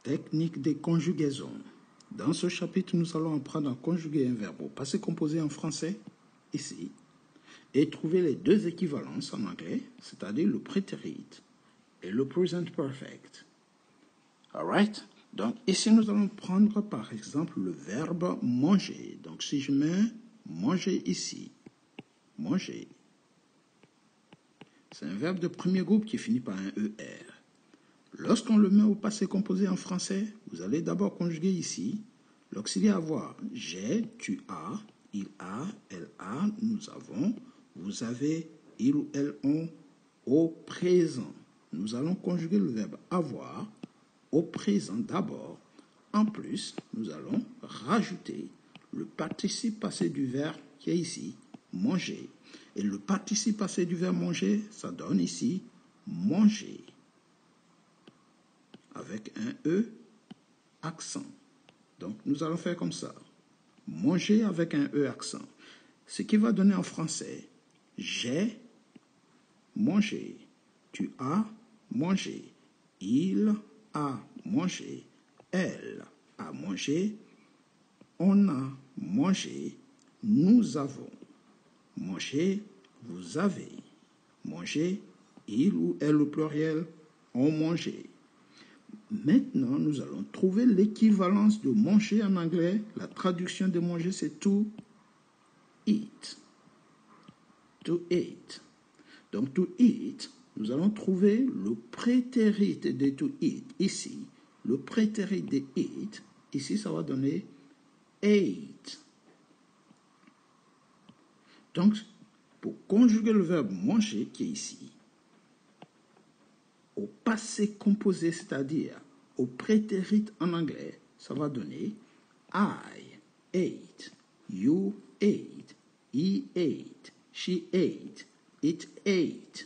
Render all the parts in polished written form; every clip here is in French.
Technique des conjugaisons. Dans ce chapitre, nous allons apprendre à conjuguer un verbe au passé composé en français, ici, et trouver les deux équivalences en anglais, c'est-à-dire le prétérit et le present perfect. Alright? Donc, ici, nous allons prendre par exemple le verbe manger. Donc, si je mets manger ici, manger, c'est un verbe de premier groupe qui finit par un ER. Lorsqu'on le met au passé composé en français, vous allez d'abord conjuguer ici l'auxiliaire avoir. J'ai, tu as, il a, elle a, nous avons, vous avez, il ou elles ont, au présent. Nous allons conjuguer le verbe avoir au présent d'abord. En plus, nous allons rajouter le participe passé du verbe qui est ici, manger. Et le participe passé du verbe manger, ça donne ici manger, avec un E accent. Donc, nous allons faire comme ça. Manger avec un E accent. Ce qui va donner en français, j'ai mangé, tu as mangé, il a mangé, elle a mangé, on a mangé, nous avons mangé, vous avez mangé, il ou elle au pluriel ont mangé. Maintenant, nous allons trouver l'équivalence de manger en anglais. La traduction de manger, c'est to eat. To eat. Donc, to eat, nous allons trouver le prétérit de to eat ici. Le prétérit de eat, ici, ça va donner ate. Donc, pour conjuguer le verbe manger qui est ici, au passé composé, c'est-à-dire au prétérit en anglais, ça va donner I ate, you ate, he ate, she ate, it ate,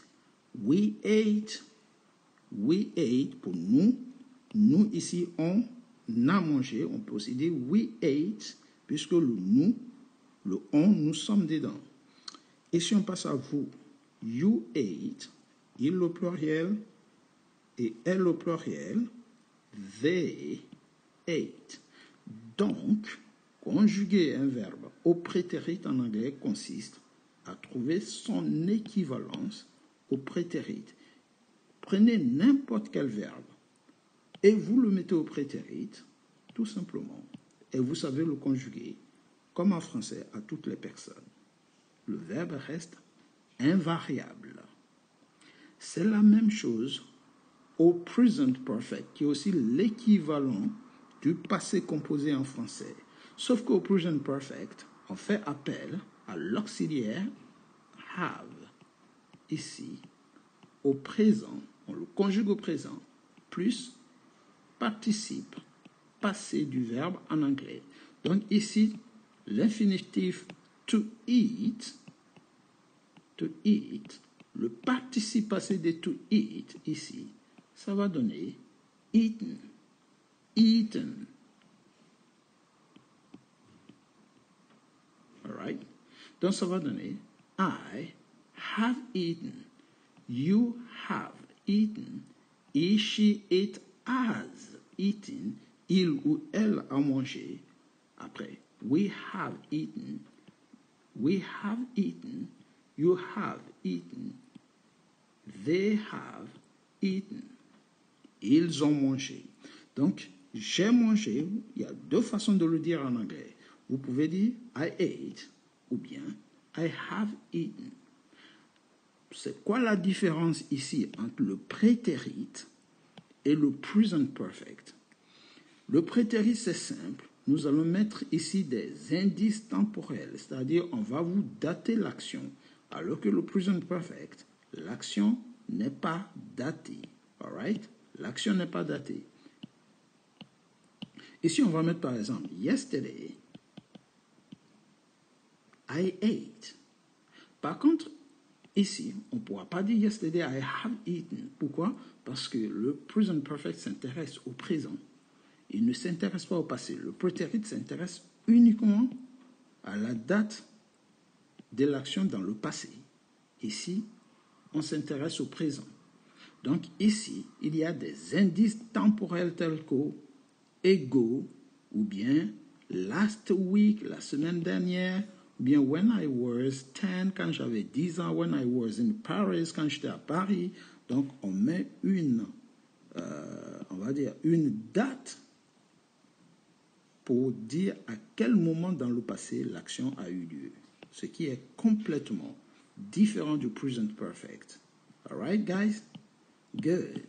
we ate pour nous. Nous ici, on a mangé. On peut aussi dire we ate, puisque le nous, le on, nous sommes dedans. Et si on passe à vous, you ate, il au pluriel, et elle au pluriel, they ate. Donc, conjuguer un verbe au prétérit en anglais consiste à trouver son équivalence au prétérit. Prenez n'importe quel verbe et vous le mettez au prétérit, tout simplement, et vous savez le conjuguer, comme en français, à toutes les personnes. Le verbe reste invariable. C'est la même chose au present perfect, qui est aussi l'équivalent du passé composé en français. Sauf qu'au present perfect, on fait appel à l'auxiliaire have. Ici, au présent, on le conjugue au présent, plus participe passé du verbe en anglais. Donc ici, l'infinitif to eat, le participe passé de to eat, ici, ça va donner eaten, eaten. Alright? Donc ça va donner I have eaten, you have eaten, he, she, it has eaten, il ou elle a mangé. Après, we have eaten, you have eaten, they have eaten. Ils ont mangé. Donc, j'ai mangé, il y a deux façons de le dire en anglais. Vous pouvez dire I ate ou bien I have eaten. C'est quoi la différence ici entre le prétérit et le present perfect? Le prétérit, c'est simple. Nous allons mettre ici des indices temporels, c'est-à-dire on va vous dater l'action, alors que le present perfect, l'action n'est pas datée. Alright? L'action n'est pas datée. Ici, on va mettre par exemple, yesterday, I ate. Par contre, ici, on ne pourra pas dire yesterday, I have eaten. Pourquoi? Parce que le present perfect s'intéresse au présent. Il ne s'intéresse pas au passé. Le prétérit s'intéresse uniquement à la date de l'action dans le passé. Ici, on s'intéresse au présent. Donc ici, il y a des indices temporels tels que ago, ou bien last week, la semaine dernière, ou bien when I was 10, quand j'avais 10 ans, when I was in Paris, quand j'étais à Paris. Donc, on met on va dire, une date pour dire à quel moment dans le passé l'action a eu lieu, ce qui est complètement différent du present perfect. All right, guys? Good.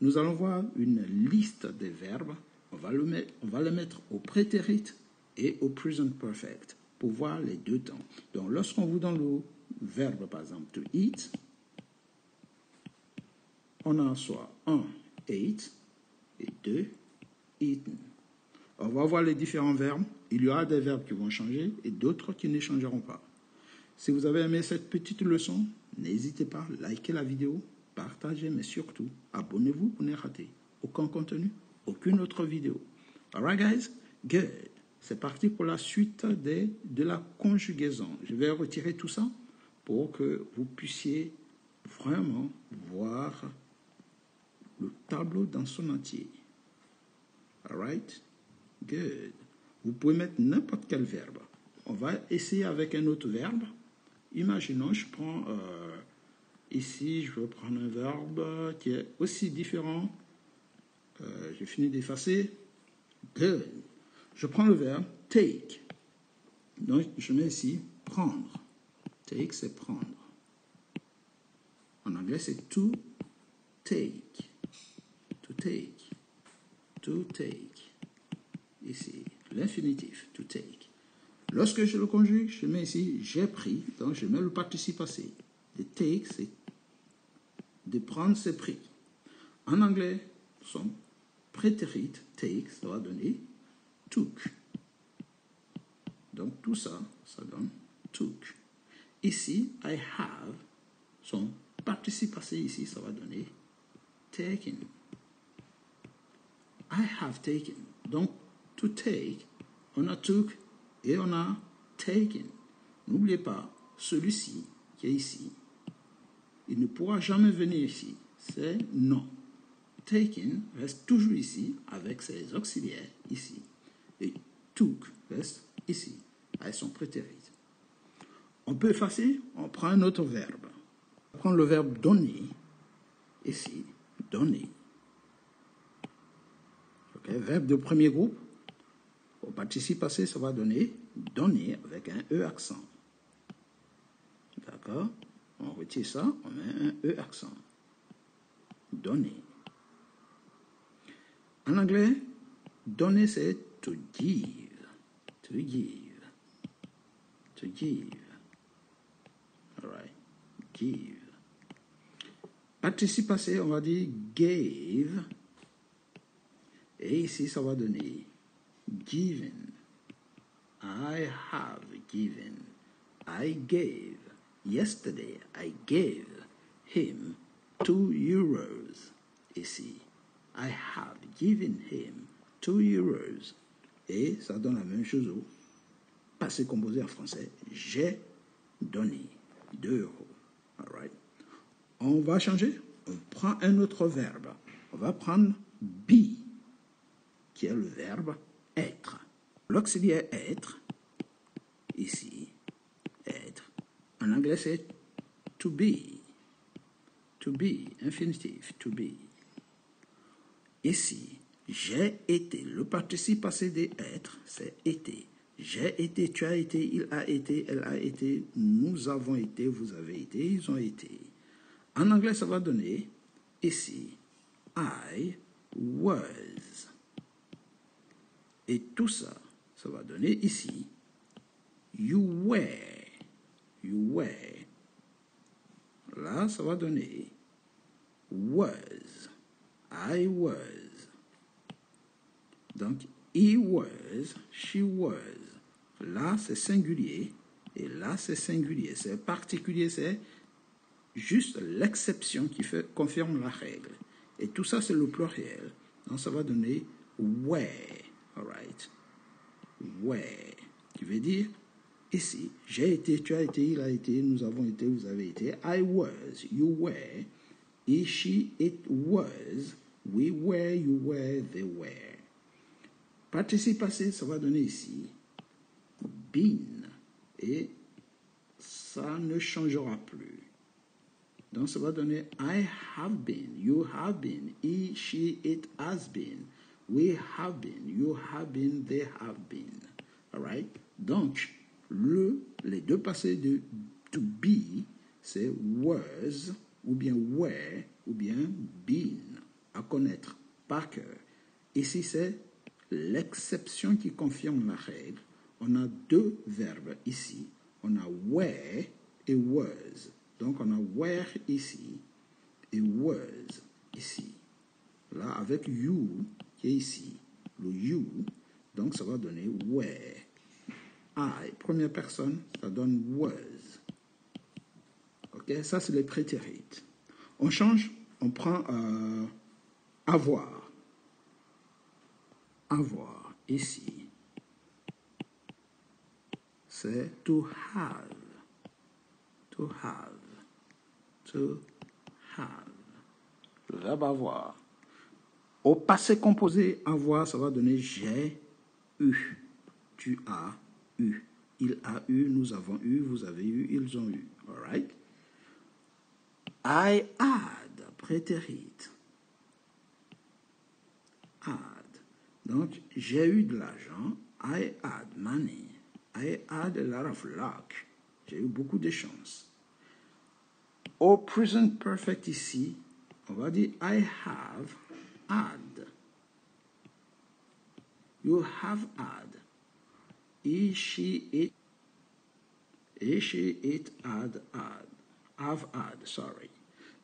Nous allons voir une liste des verbes. On va les mettre au prétérit et au present perfect pour voir les deux temps. Donc, lorsqu'on vous donne le verbe, par exemple, to eat, on a soit 1, ate, et 2, eaten. On va voir les différents verbes. Il y aura des verbes qui vont changer et d'autres qui ne changeront pas. Si vous avez aimé cette petite leçon, n'hésitez pas à liker la vidéo, partagez, mais surtout, abonnez-vous pour ne rater aucun contenu, aucune autre vidéo. Alright, guys? Good. C'est parti pour la suite de la conjugaison. Je vais retirer tout ça pour que vous puissiez vraiment voir le tableau dans son entier. Alright? Good. Vous pouvez mettre n'importe quel verbe. On va essayer avec un autre verbe. Imaginons, je prends ici, je vais prendre un verbe qui est aussi différent. J'ai fini d'effacer. Good. Je prends le verbe take. Donc, je mets ici prendre. Take, c'est prendre. En anglais, c'est to take. To take. To take. Ici, l'infinitif, to take. Lorsque je le conjugue, je mets ici j'ai pris, donc je mets le participe passé. De take, c'est de prendre, c'est pris. En anglais, son prétérit, take, ça va donner took. Donc tout ça, ça donne took. Ici, I have, son participe passé ici, ça va donner taken. I have taken. Donc, to take, on a took et on a taken. N'oubliez pas, celui-ci qui est ici, il ne pourra jamais venir ici. C'est non. Taken reste toujours ici avec ses auxiliaires ici. Et took reste ici avec son prétérit. On peut effacer, on prend un autre verbe. On prend le verbe donner ici, donner. Okay, verbe de premier groupe. Au participe passé, ça va donner donner avec un E accent. D'accord? On retire ça, on met un E accent. Donner. En anglais, donner c'est to give. To give. To give. All right. Give. Participe passé, on va dire gave. Et ici, ça va donner given. I have given. I gave. Yesterday, I gave him 2 euros. Ici, I have given him 2 euros. Et ça donne la même chose au passé composé en français. J'ai donné 2 euros. All right. On va changer. On prend un autre verbe. On va prendre be, qui est le verbe être. L'auxiliaire être, ici, être. En anglais, c'est to be. To be, infinitif, to be. Ici, j'ai été. Le participe passé d'être, c'est été. J'ai été, tu as été, il a été, elle a été, nous avons été, vous avez été, ils ont été. En anglais, ça va donner, ici, I was. Et tout ça, ça va donner ici, you were. You were. Là, ça va donner was. I was. Donc, he was, she was. Là, c'est singulier. Et là, c'est singulier. C'est particulier, c'est juste l'exception qui confirme la règle. Et tout ça, c'est le pluriel. Donc, ça va donner were. All right. Were. Qui veut dire, ici, j'ai été, tu as été, il a été, nous avons été, vous avez été. I was, you were. He, she, it was. We were, you were, they were. Participe passé, ça va donner ici been. Et ça ne changera plus. Donc, ça va donner I have been, you have been, he, she, it has been, we have been, you have been, they have been. All right? Donc, les deux passés de to be, c'est was, ou bien were, ou bien been, à connaître par cœur. Ici, c'est l'exception qui confirme la règle. On a deux verbes ici. On a were et was. Donc, on a were ici et was ici. Là, avec you qui est ici, le you, donc ça va donner were. I, première personne, ça donne was. Ok, ça c'est les prétérites. On change, on prend avoir. Avoir, ici, c'est to have. To have. To have. Le verbe avoir. Au passé composé, avoir, ça va donner j'ai eu. Tu as eu. Il a eu, nous avons eu, vous avez eu, ils ont eu. All right? I had, prétérite. Had. Donc, j'ai eu de l'argent. I had money. I had a lot of luck. J'ai eu beaucoup de chance. Au present perfect ici, on va dire I have had. You have had. He, she, it. He, she, it, had, had. Have had, sorry.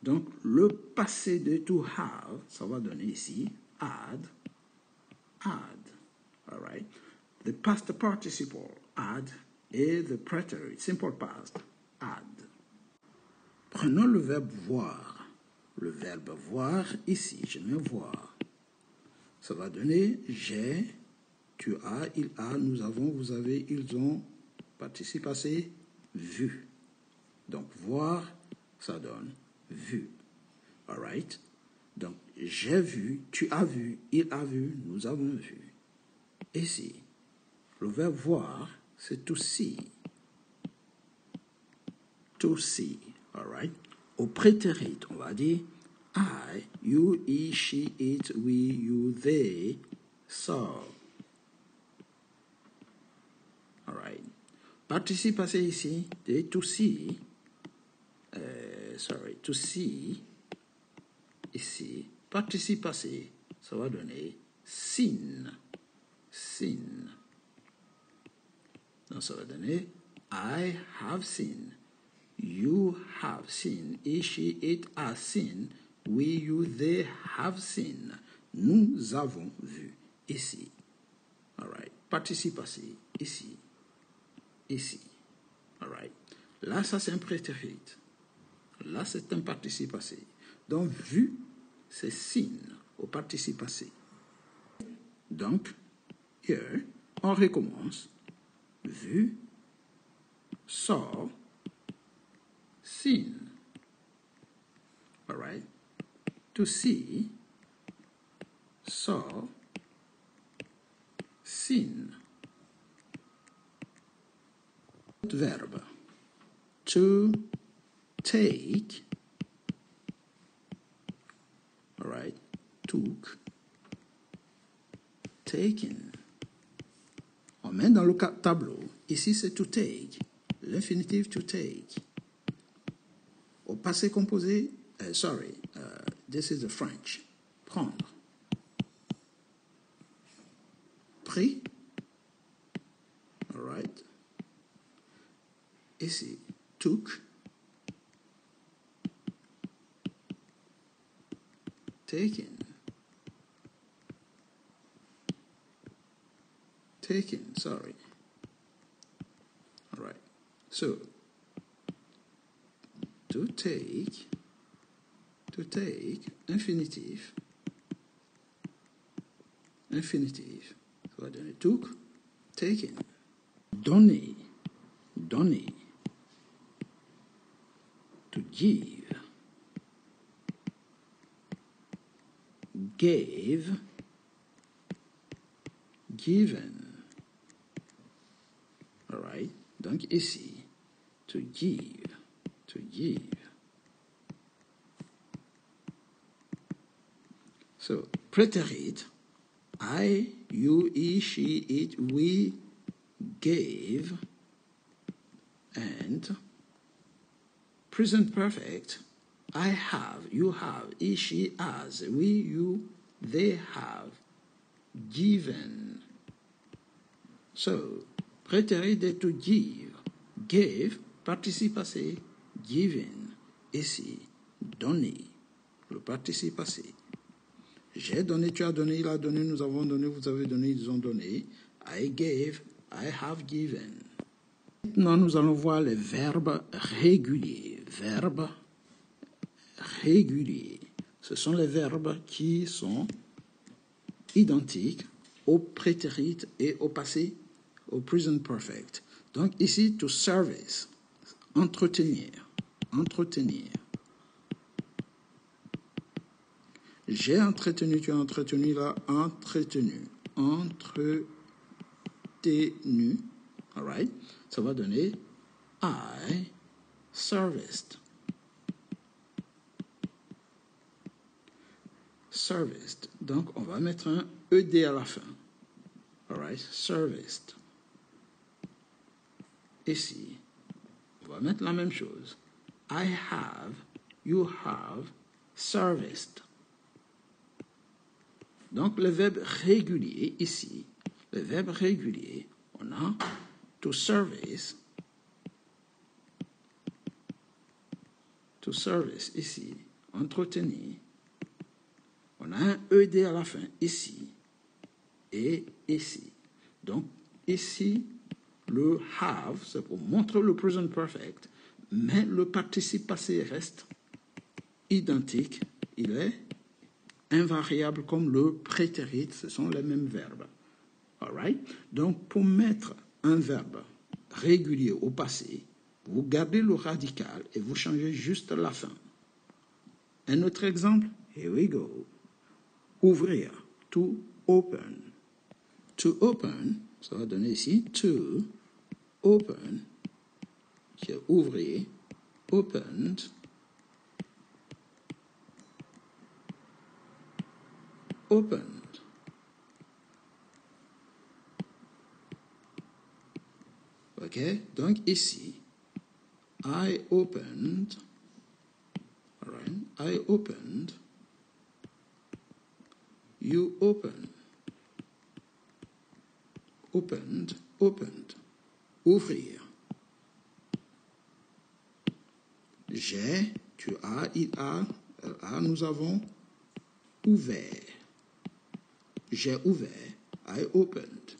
Donc, le passé de to have, ça va donner ici had, had. All right? The past participle, had, et the preterite, simple past, had. Prenons le verbe voir. Le verbe voir ici, je mets voir. Ça va donner j'ai, tu as, il a, nous avons, vous avez, ils ont, participe passé, vu. Donc, voir, ça donne vu. All right? Donc, j'ai vu, tu as vu, il a vu, nous avons vu. Ici, le verbe voir, c'est to see. To see. All right? Au prétérite, on va dire I, you, he, she, it, we, you, they, saw. All right? Participe passé ici, de to see. To see. Ici, participe passé, ça va donner seen. Seen. Donc, ça va donner I have seen. You have seen. He, she, it has seen. We, you, they have seen. Nous avons vu. Ici. All right. Participe passé. Ici. Ici. All right. Là, ça, c'est un prétérite. Là, c'est un participe passé. Donc, vu, c'est seen au participe passé. Donc, here, on recommence. Vu, saw, seen. All right? To see, saw, seen. Verb. To take. All right? Took. Taken. On met dans le tableau. Ici, c'est to take. L'infinitif to take. Au passé composé, this is the French. Prendre. Pris. All right. Ici, took. Taken. Taken, sorry. All right. So, to take, infinitif. Infinitif. So, I took, taken. Donner, donner. To give. Gave, given. All right? Donc ici, to give, to give. So, prétérit, I, you, he, she, it, we gave, and present perfect, I have, you have, he, she has, we, you, they have given. So, prétérit de to give, gave, participe passé, given, ici, donné, le participe passé. J'ai donné, tu as donné, il a donné, nous avons donné, vous avez donné, ils ont donné. I gave, I have given. Maintenant, nous allons voir les verbes réguliers. Verbes réguliers. Ce sont les verbes qui sont identiques au prétérit et au passé, au present perfect. Donc ici, to service, entretenir, entretenir. J'ai entretenu, tu as entretenu, là, entretenu, entretenu, all right? Ça va donner I serviced. Serviced. Donc, on va mettre un ED à la fin. All right? Serviced. Ici, on va mettre la même chose. I have, you have, serviced. Donc, le verbe régulier, ici, le verbe régulier, on a to service, ici, entretenir. On a un ED à la fin, ici, et ici. Donc, ici, le have, c'est pour montrer le present perfect, mais le participe passé reste identique, il est invariable comme le prétérit, ce sont les mêmes verbes. All right? Donc, pour mettre un verbe régulier au passé, vous gardez le radical et vous changez juste la fin. Un autre exemple? Here we go. Ouvrir, to open. To open, ça va donner ici to open, qui est ouvrir, opened, opened. OK? Donc ici, I opened, all right? I opened, you open, opened, opened, ouvrir. J'ai, tu as, il a, elle a, nous avons ouvert. J'ai ouvert. I opened.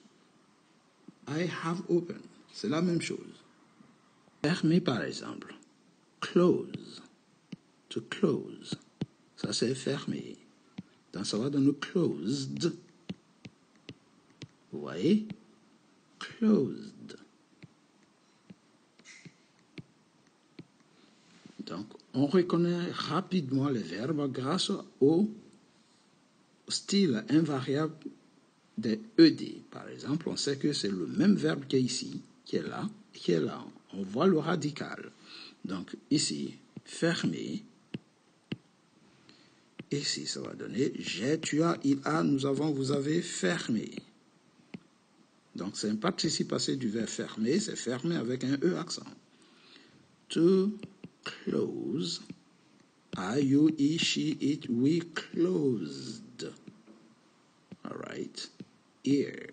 I have opened. C'est la même chose. Fermer, par exemple. Close. To close. Ça, c'est fermer. Donc, ça va donner closed. Vous voyez? Closed. Donc, on reconnaît rapidement les verbes grâce au style invariable des ED. Par exemple, on sait que c'est le même verbe qui est ici, qui est là, et qui est là. On voit le radical. Donc, ici, fermer. Ici, ça va donner j'ai, tu as, il a, nous avons, vous avez fermé. Donc, c'est un participe passé du verbe fermer, c'est fermer avec un E accent. To close. I, you, he, she, it, we closed. All right. Here.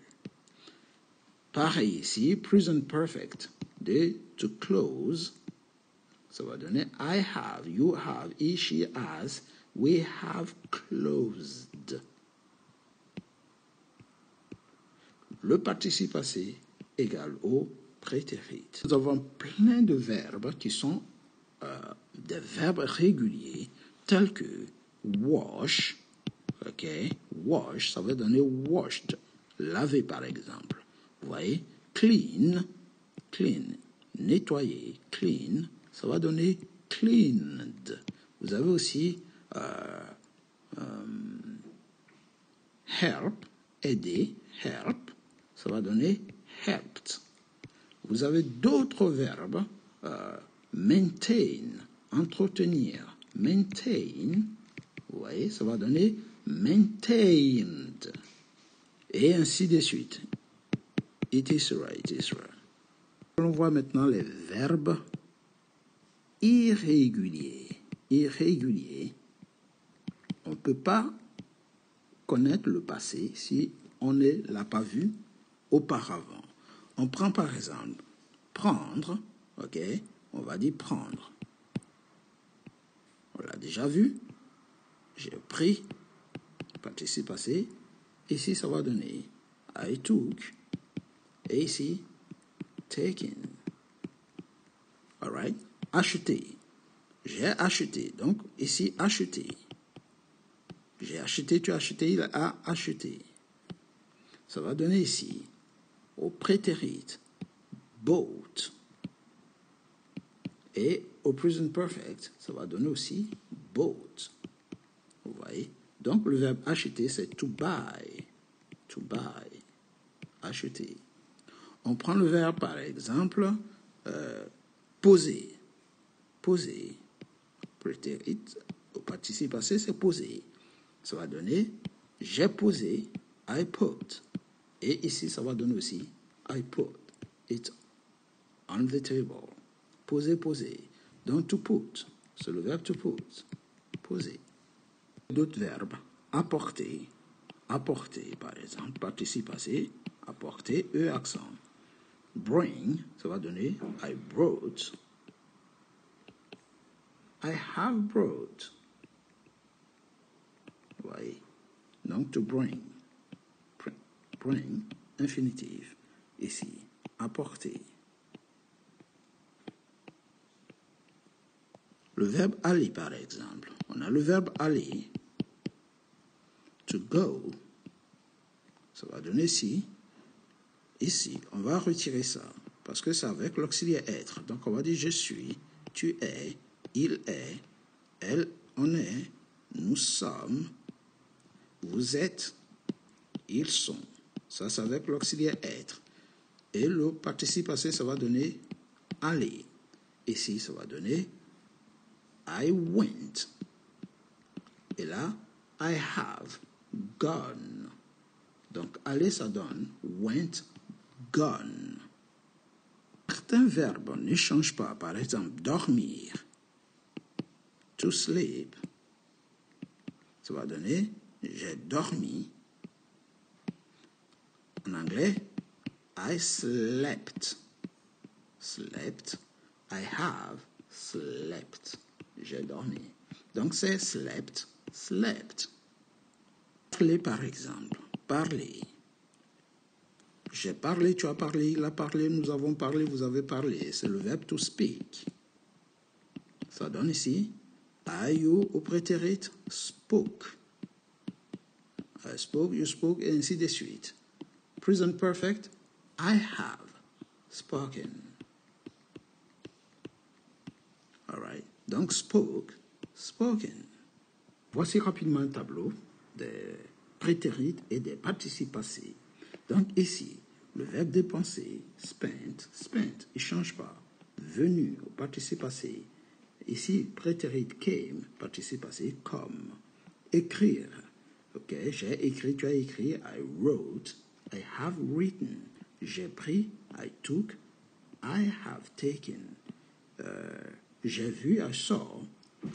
Pareil ici, present perfect. De to close. Ça va donner I have, you have, he, she has, we have closed. Le participe passé égale au prétérit. Nous avons plein de verbes qui sont des verbes réguliers tels que wash, ok, wash, ça veut donner washed, laver par exemple. Vous voyez, clean, clean, nettoyer, clean, ça va donner cleaned. Vous avez aussi help, aider, help, ça va donner helped. Vous avez d'autres verbes, maintain, entretenir, maintain, vous voyez, ça va donner maintained, et ainsi de suite. It is right, it is right. On voit maintenant les verbes irréguliers. Irréguliers. On ne peut pas connaître le passé si on ne l'a pas vu auparavant. On prend par exemple prendre, ok, on va dire prendre. On l'a déjà vu. J'ai pris, participe passé. Ici, ça va donner I took. Et ici, taken. Alright? Acheter. J'ai acheté. Donc, ici, acheter. J'ai acheté, tu as acheté, il a acheté. Ça va donner ici, au prétérit, bought. Et au present perfect, ça va donner aussi bought. Vous voyez? Donc, le verbe acheter, c'est to buy. To buy. Acheter. On prend le verbe, par exemple, poser. Poser. Prétérit, au participe passé, c'est poser. Ça va donner j'ai posé, I put. Et ici, ça va donner aussi I put it on the table. Poser, poser. Donc, to put, c'est le verbe to put. Poser. D'autres verbes. Apporter. Apporter, par exemple. Participe passé. Apporter, accent. Bring, ça va donner I brought. I have brought. Vous voyez? Donc, to bring. Bring, infinitif. Ici, apporter. Le verbe aller, par exemple. On a le verbe aller. To go. Ça va donner ici. Ici, on va retirer ça. Parce que c'est avec l'auxiliaire être. Donc, on va dire je suis, tu es, il est, elle, on est, nous sommes, vous êtes, ils sont. Ça, c'est avec l'auxiliaire être. Et le participe passé, ça va donner aller. Ici, ça va donner I went. Et là, I have gone. Donc, aller, ça donne went, gone. Certains verbes ne changent pas. Par exemple, dormir. To sleep. Ça va donner j'ai dormi. En anglais, I slept. Slept. I have slept. J'ai dormi. Donc, c'est slept, slept. Parler, par exemple. Parler. J'ai parlé, tu as parlé, il a parlé, nous avons parlé, vous avez parlé. C'est le verbe to speak. Ça donne ici I, you, au prétérit, spoke. I spoke, you spoke, et ainsi de suite. Present perfect, I have spoken. All right. Donc, spoke, spoken. Voici rapidement un tableau des prétérites et des participes passés. Donc, ici, le verbe dépenser, spent, spent, il ne change pas. Venu, au participe passé. Ici, prétérite came, participe passé, come. Écrire. Ok, j'ai écrit, tu as écrit, I wrote, I have written. J'ai pris, I took, I have taken. J'ai vu, I saw,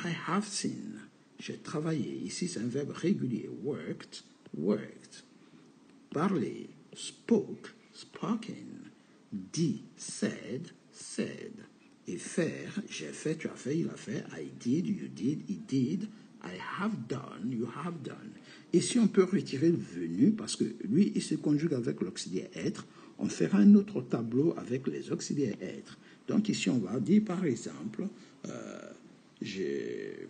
I have seen. J'ai travaillé. Ici, c'est un verbe régulier. Worked, worked. Parler, spoke, spoken. Dit, said, said. Et faire, j'ai fait, tu as fait, il a fait. I did, you did, he did. I have done, you have done. Ici, on peut retirer le venu parce que lui, il se conjugue avec l'auxiliaire être. On fera un autre tableau avec les auxiliaires être. Donc ici, on va dire, par exemple, j'ai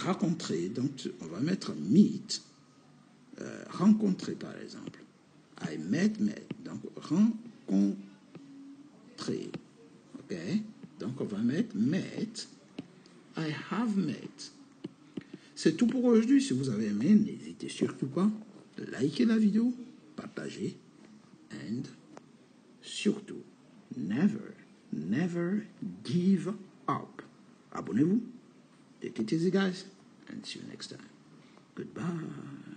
rencontré, donc on va mettre meet, rencontrer par exemple. I met, donc rencontrer. Ok? Donc on va mettre met, I have met. C'est tout pour aujourd'hui. Si vous avez aimé, n'hésitez surtout pas likez la vidéo, partagez, and surtout, never give up. Abonnez-vous. Take it easy, guys, and see you next time. Goodbye.